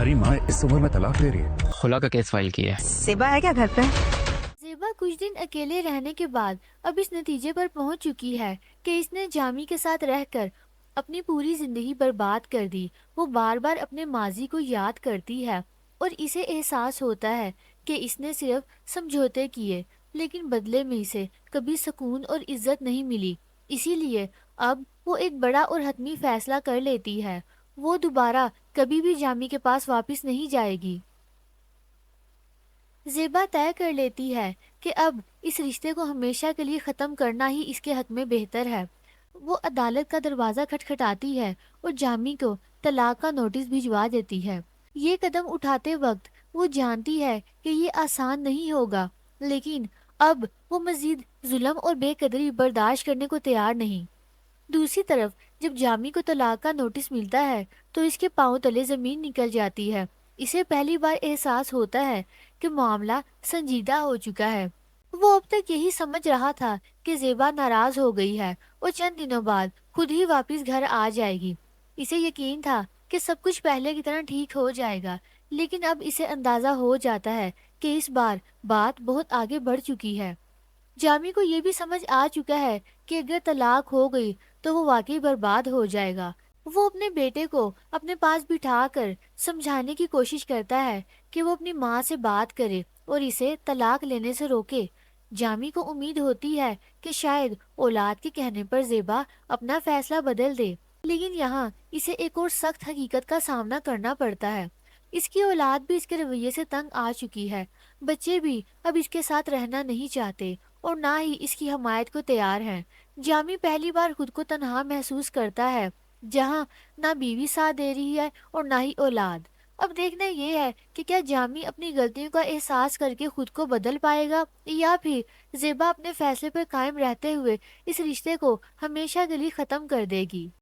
तुम्हारी माँ इस उम्र में तलाक ले रही है। खुला का केस फाइल किया है। सेबा है क्या घर पे? ज़ेबा कुछ दिन अकेले रहने के बाद अब इस नतीजे पर पहुंच चुकी है कि इसने जामी के साथ रहकर अपनी पूरी जिंदगी बर्बाद कर दी। वो बार बार अपने माजी को याद करती है और इसे एहसास होता है कि इसने सिर्फ समझौते किए, लेकिन बदले में इसे कभी सुकून और इज्जत नहीं मिली। इसीलिए अब वो एक बड़ा और हतमी फैसला कर लेती है। वो दोबारा कभी भी जामी के पास वापस नहीं जाएगी। ज़ेबा तय कर लेती है कि अब इस रिश्ते को हमेशा के लिए ख़त्म करना ही इसके हक में बेहतर है। वो अदालत का दरवाज़ा खटखटाती है और जामी को तलाक का नोटिस भिजवा देती है। ये कदम उठाते वक्त वो जानती है कि ये आसान नहीं होगा, लेकिन अब वो मज़ीद जुल्म और बेकदरी बर्दाश्त करने को तैयार नहीं। दूसरी तरफ जब जामी को तलाक का नोटिस मिलता है तो इसके पांव तले ज़मीन निकल जाती है। इसे पहली बार एहसास होता है कि मामला संजीदा हो चुका है। वो अब तक यही समझ रहा था कि ज़ेबा नाराज हो गई है और चंद दिनों बाद खुद ही वापस घर आ जाएगी। इसे यकीन था कि सब कुछ पहले की तरह ठीक हो जाएगा, लेकिन अब इसे अंदाजा हो जाता है कि इस बार बात बहुत आगे बढ़ चुकी है। जामी को ये भी समझ आ चुका है कि अगर तलाक हो गई तो वो वाकई बर्बाद हो जाएगा। वो अपने बेटे को अपने पास बिठाकर समझाने की कोशिश करता है कि वो अपनी माँ से बात करे और इसे तलाक लेने से रोके। जामी को उम्मीद होती है कि शायद औलाद के कहने पर ज़ेबा अपना फैसला बदल दे, लेकिन यहाँ इसे एक और सख्त हकीकत का सामना करना पड़ता है। इसकी औलाद भी इसके रवैये से तंग आ चुकी है। बच्चे भी अब इसके साथ रहना नहीं चाहते और ना ही इसकी हमायत को तैयार हैं। जामी पहली बार खुद को तन्हा महसूस करता है, जहाँ ना बीवी साथ दे रही है और ना ही औलाद। अब देखना ये है कि क्या जामी अपनी गलतियों का एहसास करके खुद को बदल पाएगा या फिर ज़ेबा अपने फैसले पर कायम रहते हुए इस रिश्ते को हमेशा के लिए ख़त्म कर देगी।